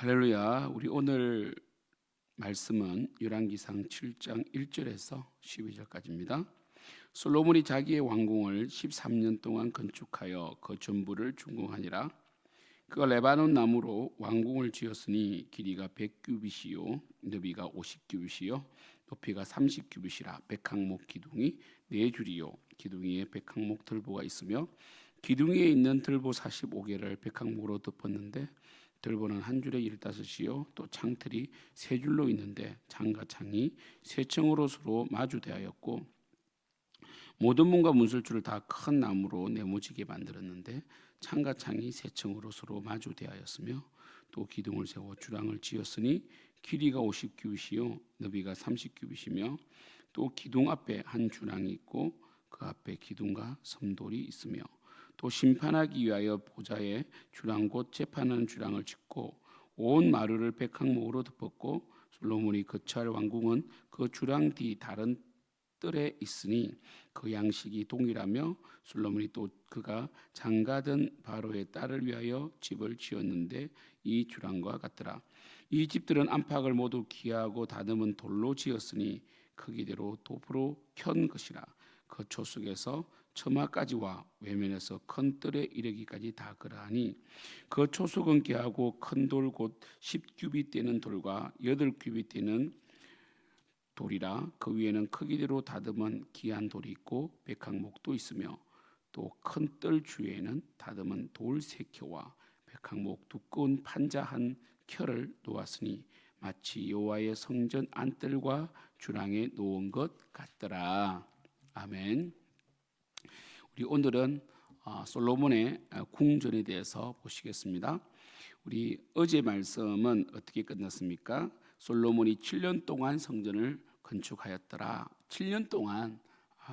할렐루야. 우리 오늘 말씀은 열왕기상 7장 1절에서 12절까지입니다. 솔로몬이 자기의 왕궁을 13년 동안 건축하여 그 전부를 준공하니라. 그가 레바논 나무로 왕궁을 지었으니 길이가 100규빗이요 너비가 50규빗이요 높이가 30규빗이라. 백항목 기둥이 4줄이요 기둥이에 백항목 들보가 있으며 기둥이에 있는 들보 45개를 백항목으로 덮었는데 들보는 한 줄에 15이요 또 창틀이 3줄로 있는데 창과 창이 3층으로 서로 마주대하였고 모든 문과 문설주를 다 큰 나무로 네모지게 만들었는데 창과 창이 3층으로 서로 마주대하였으며 또 기둥을 세워 주랑을 지었으니 길이가 50규빗이요 너비가 30규빗이며 또 기둥 앞에 한 주랑이 있고 그 앞에 기둥과 섬돌이 있으며 또 심판하기 위하여 보좌에 주랑 곧 재판하는 주랑을 짓고 온 마루를 백항목으로 덮었고 솔로몬이 거처할 왕궁은 그 주랑 뒤 다른 뜰에 있으니 그 양식이 동일하며 솔로몬이 또 그가 장가든 바로의 딸을 위하여 집을 지었는데 이 주랑과 같더라. 이 집들은 안팎을 모두 기하고 다듬은 돌로 지었으니 크기대로 도프로 켠 것이라. 그 초석에서 처마까지와 외면에서 큰 뜰에 이르기까지 다 그러하니 그 초석은 기하고 큰 돌 곧 10규빗 되는 돌과 8규빗 되는 돌이라. 그 위에는 크기대로 다듬은 기한 돌이 있고 백항목도 있으며 또 큰 뜰 주위에는 다듬은 돌 3켜와 백항목 두꺼운 판자 한 켜를 놓았으니 마치 여호와의 성전 안뜰과 주랑에 놓은 것 같더라. 아멘. 우리 오늘은 솔로몬의 궁전에 대해서 보시겠습니다. 우리 어제 말씀은 어떻게 끝났습니까? 솔로몬이 7년 동안 성전을 건축하였더라. 7년 동안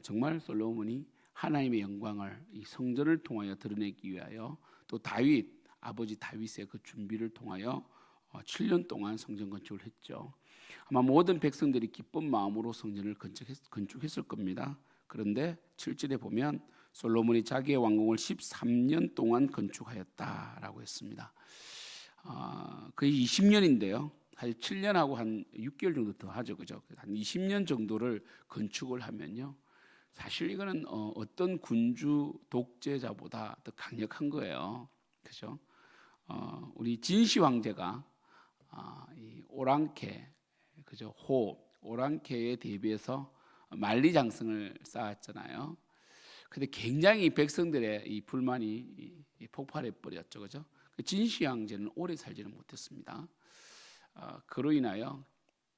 정말 솔로몬이 하나님의 영광을 이 성전을 통하여 드러내기 위하여 또 다윗 아버지 다윗의 그 준비를 통하여 7년 동안 성전 건축을 했죠. 아마 모든 백성들이 기쁜 마음으로 성전을 건축했을 겁니다. 그런데 7절에 보면 솔로몬이 자기의 왕궁을 13년 동안 건축하였다라고 했습니다. 거의 20년인데요. 사실 7년하고 한 6개월 정도 더 하죠, 그죠? 한 20년 정도를 건축을 하면요, 사실 이거는 어떤 군주 독재자보다 더 강력한 거예요, 그죠? 우리 진시 황제가 이 오랑캐, 그죠? 오랑캐에 대비해서 만리장성을 쌓았잖아요. 근데 굉장히 백성들의 이 불만이 폭발해 버렸죠, 그죠? 진시 황제는 오래 살지는 못했습니다. 그로 인하여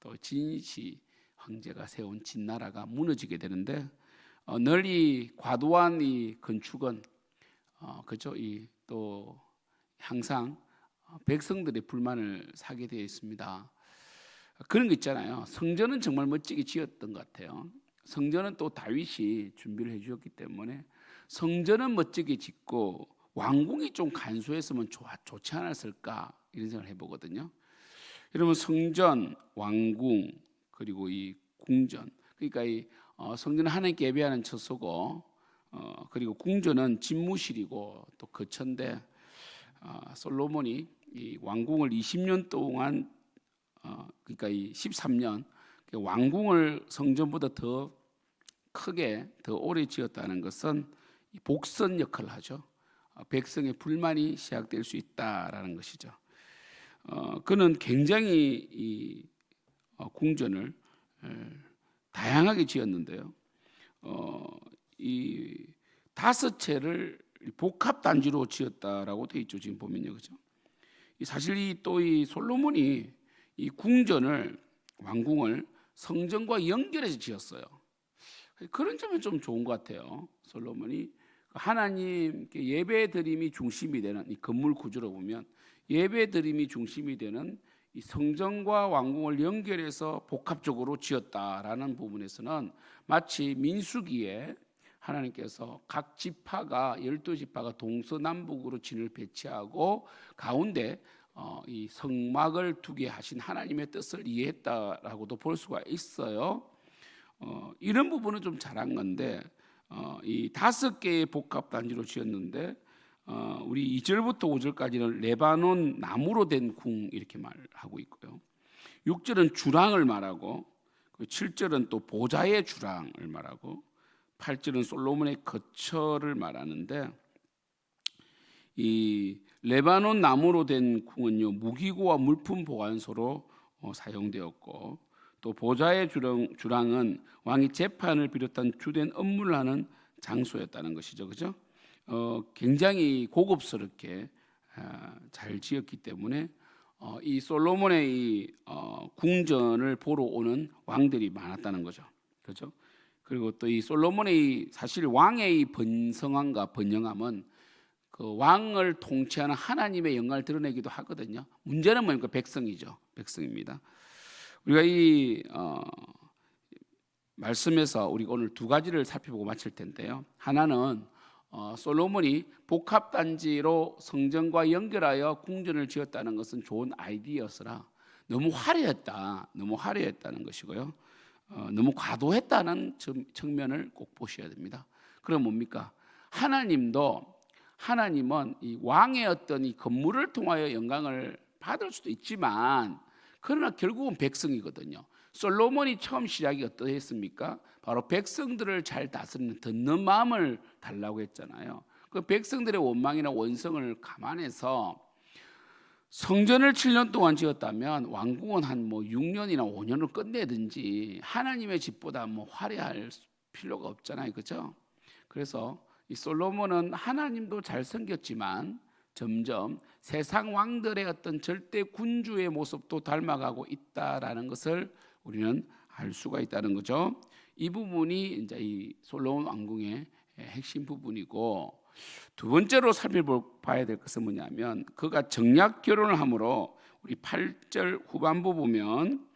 또 진시 황제가 세운 진나라가 무너지게 되는데 널리 과도한 이 건축은 그죠? 이 또 항상 백성들의 불만을 사게 되어 있습니다. 그런 거 있잖아요. 성전은 정말 멋지게 지었던 것 같아요. 성전은 또 다윗이 준비를 해주었기 때문에 성전은 멋지게 짓고 왕궁이 좀 간소했으면 좋지 않았을까 이런 생각을 해보거든요. 여러분, 성전, 왕궁 그리고 이 궁전, 그러니까 이 성전은 하나님께 예배하는 처소고 그리고 궁전은 집무실이고 또 거처인데 솔로몬이 이 왕궁을 20년 동안 그러니까 이 13년 왕궁을 성전보다 더 크게 더 오래 지었다는 것은 복선 역할을 하죠. 백성의 불만이 시작될 수 있다라는 것이죠. 그는 굉장히 이 궁전을 다양하게 지었는데요. 이 5채를 복합 단지로 지었다라고 되어 있죠. 지금 보면요, 그죠? 사실 이 솔로몬이 이 궁전을 왕궁을 성전과 연결해서 지었어요. 그런 점은 좀 좋은 것 같아요. 솔로몬이 하나님께 예배드림이 중심이 되는 이 건물 구조로 보면 예배드림이 중심이 되는 이 성전과 왕궁을 연결해서 복합적으로 지었다라는 부분에서는 마치 민수기에 하나님께서 각 지파가 12지파가 동서남북으로 진을 배치하고 가운데 이 성막을 두게 하신 하나님의 뜻을 이해했다라고도 볼 수가 있어요. 이런 부분은 좀 잘한 건데 이 5개의 복합 단지로 지었는데 우리 2절부터 5절까지는 레바논 나무로 된 궁 이렇게 말하고 있고요. 6절은 주랑을 말하고 7절은 또 보좌의 주랑을 말하고 8절은 솔로몬의 거처를 말하는데, 이 레바논 나무로 된 궁은요 무기고와 물품 보관소로 사용되었고, 또 보좌의 주랑은 왕이 재판을 비롯한 주된 업무를 하는 장소였다는 것이죠. 그죠? 굉장히 고급스럽게 잘 지었기 때문에 이 솔로몬의 이 궁전을 보러 오는 왕들이 많았다는 거죠. 그렇죠? 그리고 또 이 솔로몬의 사실 왕의 이 번성함과 번영함은 그 왕을 통치하는 하나님의 영광을 드러내기도 하거든요. 문제는 뭡니까? 백성이죠. 백성입니다. 우리가 이 말씀에서 우리가 오늘 두 가지를 살펴보고 마칠 텐데요. 하나는 솔로몬이 복합단지로 성전과 연결하여 궁전을 지었다는 것은 좋은 아이디어였으나 너무 화려했다는 것이고요. 너무 과도했다는 측면을 꼭 보셔야 됩니다. 그럼 뭡니까? 하나님은 이 왕의 어떤 이 건물을 통하여 영광을 받을 수도 있지만, 그러나 결국은 백성이거든요. 솔로몬이 처음 시작이 어떠했습니까? 바로 백성들을 잘 다스리는 듣는 마음을 달라고 했잖아요. 그 백성들의 원망이나 원성을 감안해서 성전을 7년 동안 지었다면 왕궁은 한 6년이나 5년을 끝내든지 하나님의 집보다 화려할 필요가 없잖아요. 그렇죠? 그래서 이 솔로몬은 하나님도 잘 섬겼지만 점점 세상 왕들의 어떤 절대 군주의 모습도 닮아가고 있다라는 것을 우리는 알 수가 있다는 거죠. 이 부분이 이제 이 솔로몬 왕궁의 핵심 부분이고, 두 번째로 살펴봐야 될 것은 뭐냐면 그가 정략 결혼을 함으로 우리 8절 후반부 보면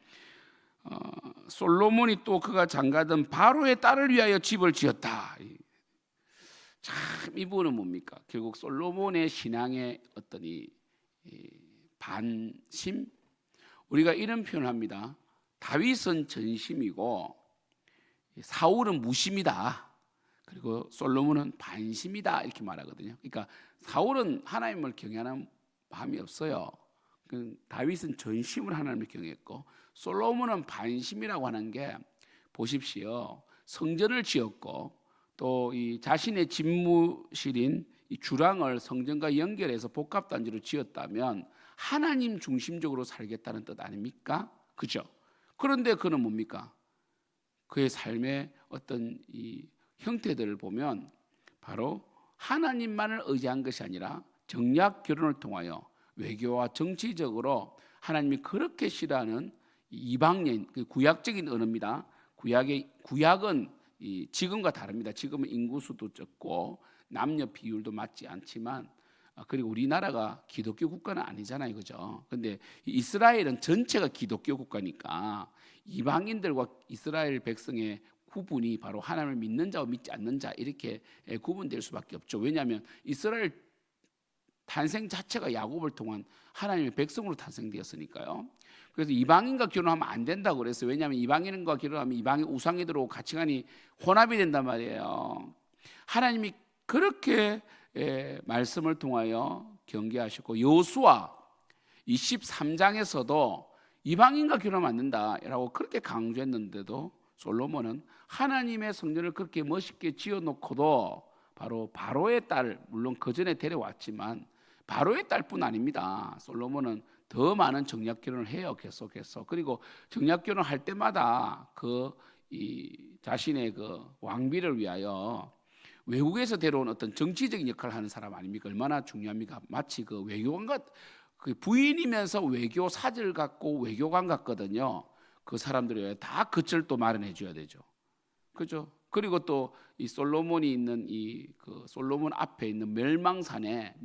솔로몬이 또 그가 장가든 바로의 딸을 위하여 집을 지었다. 참 이 부분은 뭡니까? 결국 솔로몬의 신앙의 어떤 이 반심, 우리가 이런 표현을 합니다. 다윗은 전심이고 사울은 무심이다. 그리고 솔로몬은 반심이다 이렇게 말하거든요. 그러니까 사울은 하나님을 경외하는 마음이 없어요. 다윗은 전심으로 하나님을 경외했고 솔로몬은 반심이라고 하는 게, 보십시오. 성전을 지었고 또 이 자신의 집무실인 이 주랑을 성전과 연결해서 복합단지로 지었다면 하나님 중심적으로 살겠다는 뜻 아닙니까? 그죠? 그런데 그는 뭡니까? 그의 삶의 어떤 이 형태들을 보면 바로 하나님만을 의지한 것이 아니라 정략 결혼을 통하여 외교와 정치적으로 하나님이 그렇게 싫어하는 이방인, 구약적인 언어입니다. 구약은 지금과 다릅니다. 지금은 인구수도 적고 남녀 비율도 맞지 않지만, 그리고 우리나라가 기독교 국가는 아니잖아요, 그죠? 근데 이스라엘은 전체가 기독교 국가니까 이방인들과 이스라엘 백성의 구분이 바로 하나님을 믿는 자와 믿지 않는 자 이렇게 구분될 수밖에 없죠. 왜냐하면 이스라엘 탄생 자체가 야곱을 통한 하나님의 백성으로 탄생되었으니까요. 그래서 이방인과 결혼하면 안 된다고 그랬어요. 왜냐하면 이방인과 결혼하면 이방인 우상이 들어오고 가치관이 혼합이 된단 말이에요. 하나님이 그렇게 말씀을 통하여 경계하셨고, 여호수아 23장에서도 이방인과 결혼하면 안 된다라고 그렇게 강조했는데도 솔로몬은 하나님의 성전을 그렇게 멋있게 지어놓고도 바로의 딸, 물론 그 전에 데려왔지만 바로의 딸뿐 아닙니다. 솔로몬은 더 많은 정략 결혼을 해요, 계속해서. 그리고 정략 결혼을 할 때마다 자신의 그 왕비를 위하여 외국에서 데려온 어떤 정치적인 역할을 하는 사람 아닙니까? 얼마나 중요합니까? 마치 그 외교관과 그 부인이면서 외교 사절 같고 외교관 같거든요. 그 사람들이 위해 다 그철도 마련해 줘야 되죠. 그죠? 그리고 또 이 솔로몬이 있는 그 솔로몬 앞에 있는 멸망산에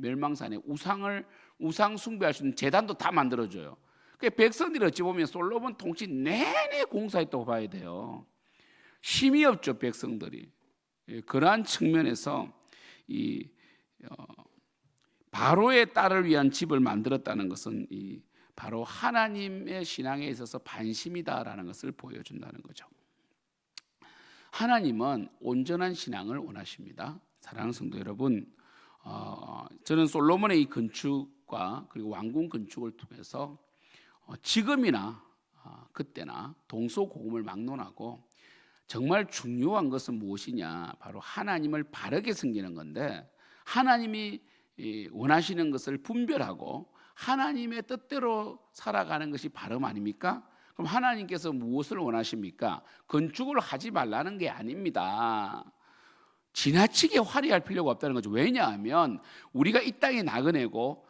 우상 숭배할 수 있는 제단도 다 만들어줘요. 그 백성들이 어찌 보면 솔로몬 통치 내내 공사했다고 봐야 돼요. 힘이 없죠, 백성들이. 그러한 측면에서 바로의 딸을 위한 집을 만들었다는 것은 바로 하나님의 신앙에 있어서 반심이다라는 것을 보여준다는 거죠. 하나님은 온전한 신앙을 원하십니다. 사랑하는 성도 여러분, 저는 솔로몬의 이 건축과 그리고 왕궁 건축을 통해서 지금이나 그때나 동서고금을 막론하고 정말 중요한 것은 무엇이냐, 바로 하나님을 바르게 섬기는 건데, 하나님이 원하시는 것을 분별하고 하나님의 뜻대로 살아가는 것이 바름 아닙니까? 그럼 하나님께서 무엇을 원하십니까? 건축을 하지 말라는 게 아닙니다. 지나치게 화려할 필요가 없다는 거죠. 왜냐하면 우리가 이 땅에 나그네고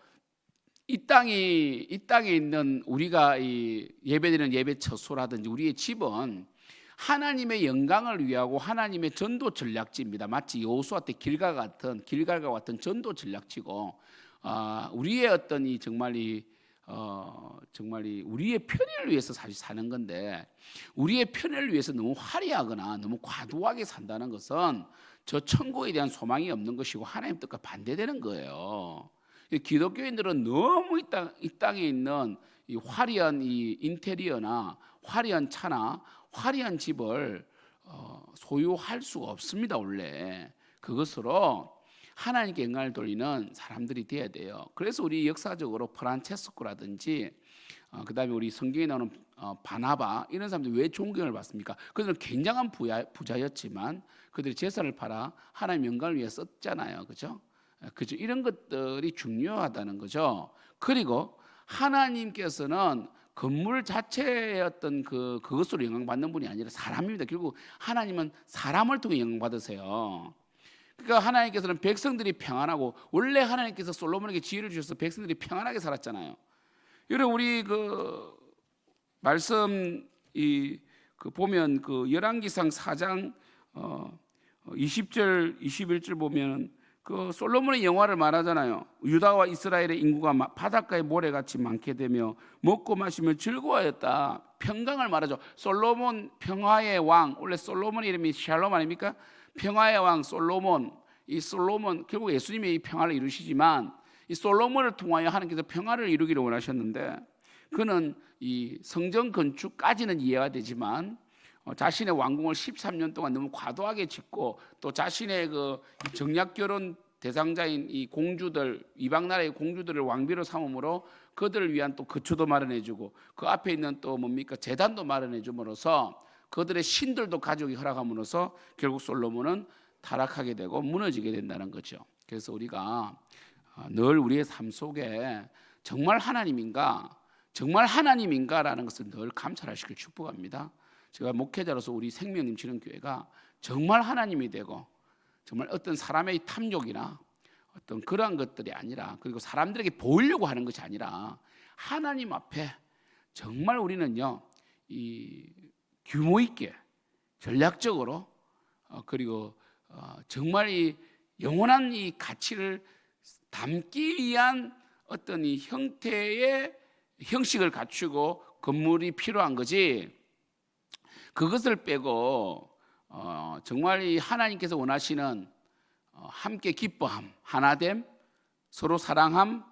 이 땅에 있는 우리가 이 예배드리는 예배 처소라든지 우리의 집은 하나님의 영광을 위하고 하나님의 전도 전략지입니다. 마치 여호수아 때 길갈과 같은 전도 전략지고, 우리의 어떤 이 정말 이 우리의 편의를 위해서 사실 사는 건데, 우리의 편의를 위해서 너무 화려하거나 너무 과도하게 산다는 것은 저 천국에 대한 소망이 없는 것이고 하나님 뜻과 반대되는 거예요. 기독교인들은 너무 이 땅에 있는 이 화려한 이 인테리어나 화려한 차나 화려한 집을 소유할 수가 없습니다. 원래 그것으로 하나님께 영광을 돌리는 사람들이 되어야 돼요. 그래서 우리 역사적으로 프란체스코라든지 그다음에 우리 성경에 나오는 바나바, 이런 사람들이 왜 존경을 받습니까? 그들은 굉장한 부자였지만 그들이 재산을 팔아 하나님 영광을 위해 썼잖아요. 그죠? 그죠? 이런 것들이 중요하다는 거죠. 그리고 하나님께서는 건물 자체의 어떤 그것으로 영광받는 분이 아니라 사람입니다. 결국 하나님은 사람을 통해 영광받으세요. 그러니까 하나님께서는 백성들이 평안하고, 원래 하나님께서 솔로몬에게 지혜를 주셔서 백성들이 평안하게 살았잖아요. 여러분, 우리 말씀 보면 열왕기상 4장 20절 21절 보면 솔로몬의 영화를 말하잖아요. 유다와 이스라엘의 인구가 바닷가의 모래같이 많게 되며 먹고 마시며 즐거워했다. 평강을 말하죠. 솔로몬 평화의 왕, 원래 솔로몬 이름이 샬롬 아닙니까? 평화의 왕 솔로몬. 이 솔로몬, 결국 예수님이 이 평화를 이루시지만 이 솔로몬을 통하여 하나님께서 평화를 이루기를 원하셨는데, 그는 이 성전 건축까지는 이해가 되지만 자신의 왕궁을 13년 동안 너무 과도하게 짓고, 또 자신의 정략 결혼 대상자인 이 공주들, 이방 나라의 공주들을 왕비로 삼음으로 그들을 위한 또 거처도 마련해주고, 그 앞에 있는 또 제단도 마련해줌으로써 그들의 신들도 가족이 허락함으로써 결국 솔로몬은 타락하게 되고 무너지게 된다는 거죠. 그래서 우리가 늘 우리의 삶 속에 정말 하나님인가라는 것을 늘 감찰하시길 축복합니다. 제가 목회자로서 우리 생명님 지름교회가 정말 하나님이 되고, 정말 어떤 사람의 탐욕이나 어떤 그러한 것들이 아니라, 그리고 사람들에게 보이려고 하는 것이 아니라 하나님 앞에 정말 우리는요, 이 규모 있게 전략적으로 그리고 정말 이 영원한 이 가치를 담기 위한 어떤 이 형식을 갖추고 건물이 필요한 거지, 그것을 빼고 정말 이 하나님께서 원하시는 함께 기뻐함, 하나됨, 서로 사랑함,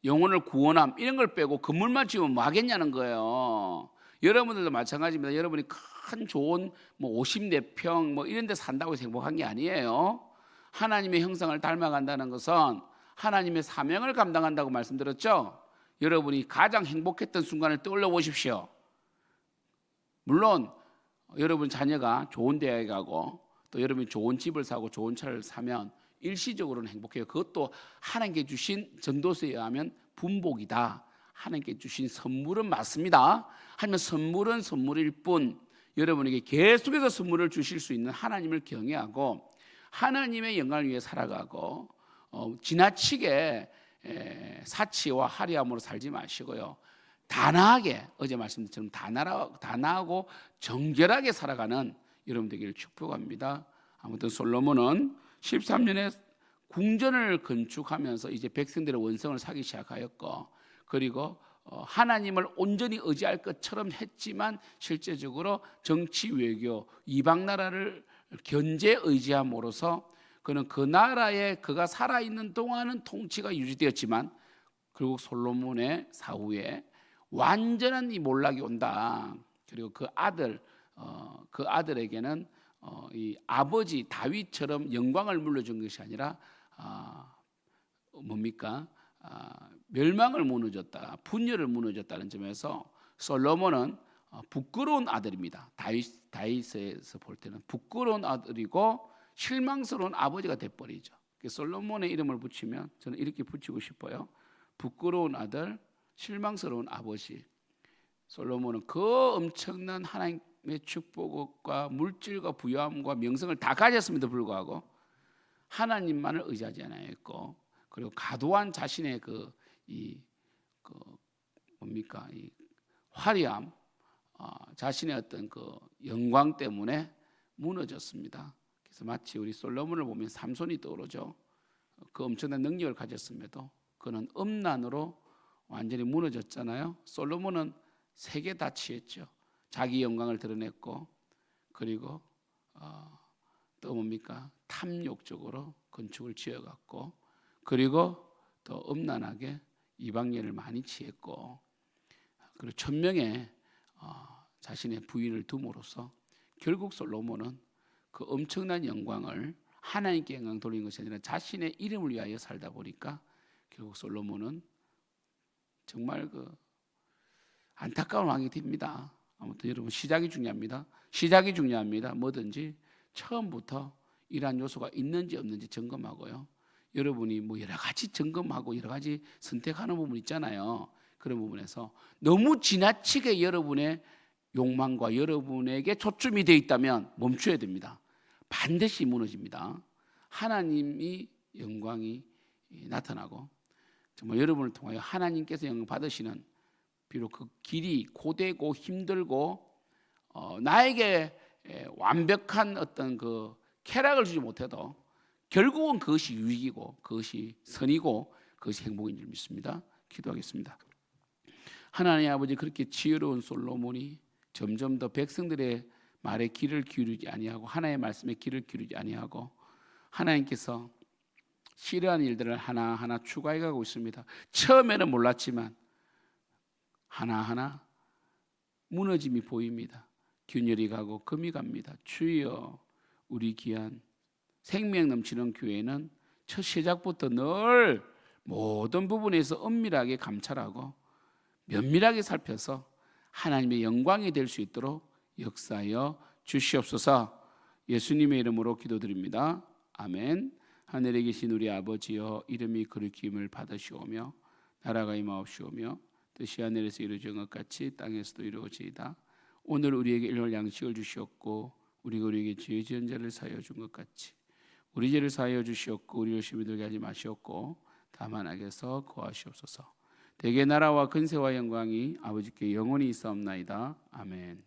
영혼을 구원함, 이런 걸 빼고 건물만 지으면 뭐 하겠냐는 거예요. 여러분들도 마찬가지입니다. 여러분이 큰 좋은 54평 이런 데 산다고 해서 행복한 게 아니에요. 하나님의 형상을 닮아간다는 것은 하나님의 사명을 감당한다고 말씀드렸죠. 여러분이 가장 행복했던 순간을 떠올려 보십시오. 물론 여러분 자녀가 좋은 대학에 가고, 또 여러분이 좋은 집을 사고 좋은 차를 사면 일시적으로는 행복해요. 그것도 하나님께 주신 전도서에 의하면 분복이다. 하나님께 주신 선물은 맞습니다. 하지만 선물은 선물일 뿐, 여러분에게 계속해서 선물을 주실 수 있는 하나님을 경외하고 하나님의 영광을 위해 살아가고, 지나치게 사치와 화려함으로 살지 마시고요, 단아하게, 어제 말씀드린 단아하고 정결하게 살아가는 여러분 되기를 축복합니다. 아무튼 솔로몬은 13년에 궁전을 건축하면서 이제 백성들의 원성을 사기 시작하였고, 그리고 하나님을 온전히 의지할 것처럼 했지만 실제적으로 정치, 외교, 이방 나라를 견제 의지함으로써 그는 그 나라에 그가 살아있는 동안은 통치가 유지되었지만, 결국 솔로몬의 사후에 완전한 이 몰락이 온다. 그리고 그 아들에게는 이 아버지 다윗처럼 영광을 물려준 것이 아니라 뭡니까? 멸망을 무너졌다, 분열을 무너졌다는 점에서 솔로몬은 부끄러운 아들입니다. 다윗에서 볼 때는 부끄러운 아들이고 실망스러운 아버지가 돼버리죠. 솔로몬의 이름을 붙이면 저는 이렇게 붙이고 싶어요. 부끄러운 아들, 실망스러운 아버지. 솔로몬은 그 엄청난 하나님의 축복과 물질과 부유함과 명성을 다 가졌음에도 불구하고 하나님만을 의지하지 않았고, 그리고 과도한 자신의 이 화려함, 자신의 어떤 영광 때문에 무너졌습니다. 그래서 마치 우리 솔로몬을 보면 삼손이 떠오르죠. 그 엄청난 능력을 가졌음에도 그는 음란으로 완전히 무너졌잖아요. 솔로몬은 세 개 다 취했죠. 자기 영광을 드러냈고, 그리고 또 탐욕적으로 건축을 지어갔고, 그리고 더 음란하게 이방인을 많이 취했고, 그리고 천명의 자신의 부인을 둠으로써 결국 솔로몬은 그 엄청난 영광을 하나님께 영광 돌린 것이 아니라 자신의 이름을 위하여 살다 보니까 결국 솔로몬은 정말 안타까운 왕이 됩니다. 아무튼 여러분, 시작이 중요합니다. 시작이 중요합니다. 뭐든지 처음부터 이러한 요소가 있는지 없는지 점검하고요. 여러분이 여러 가지 점검하고 여러 가지 선택하는 부분 있잖아요. 그런 부분에서 너무 지나치게 여러분의 욕망과 여러분에게 초점이 되어 있다면 멈춰야 됩니다. 반드시 무너집니다. 하나님이 영광이 나타나고, 정말 여러분을 통하여 하나님께서 영광 받으시는, 비록 그 길이 고되고 힘들고 나에게 완벽한 어떤 쾌락을 주지 못해도 결국은 그것이 유익이고 그것이 선이고 그것이 행복인 줄 믿습니다. 기도하겠습니다. 하나님 아버지, 그렇게 지혜로운 솔로몬이 점점 더 백성들의 말에 귀를 기울이지 아니하고 하나님의 말씀에 귀를 기울이지 아니하고 하나님께서 싫어하는 일들을 하나하나 추가해 가고 있습니다. 처음에는 몰랐지만 하나하나 무너짐이 보입니다. 균열이 가고 금이 갑니다. 주여, 우리 귀한 생명 넘치는 교회는 첫 시작부터 늘 모든 부분에서 엄밀하게 감찰하고 면밀하게 살펴서 하나님의 영광이 될 수 있도록 역사하여 주시옵소서. 예수님의 이름으로 기도드립니다. 아멘. 하늘에 계신 우리 아버지여, 이름이 거룩힘을 받으시오며 나라가 임하옵시오며 뜻이 하늘에서 이루어진 것 같이 땅에서도 이루어지이다. 오늘 우리에게 일용할 양식을 주시옵고 우리가 우리에게 죄 지은 자를 사하여 준 것 같이 우리 죄를 사하여 주시옵고 우리를 시험에 들게 하지 마시옵고 다만 악에서 구하시옵소서. 대개 나라와 근세와 영광이 아버지께 영원히 있사옵나이다. 아멘.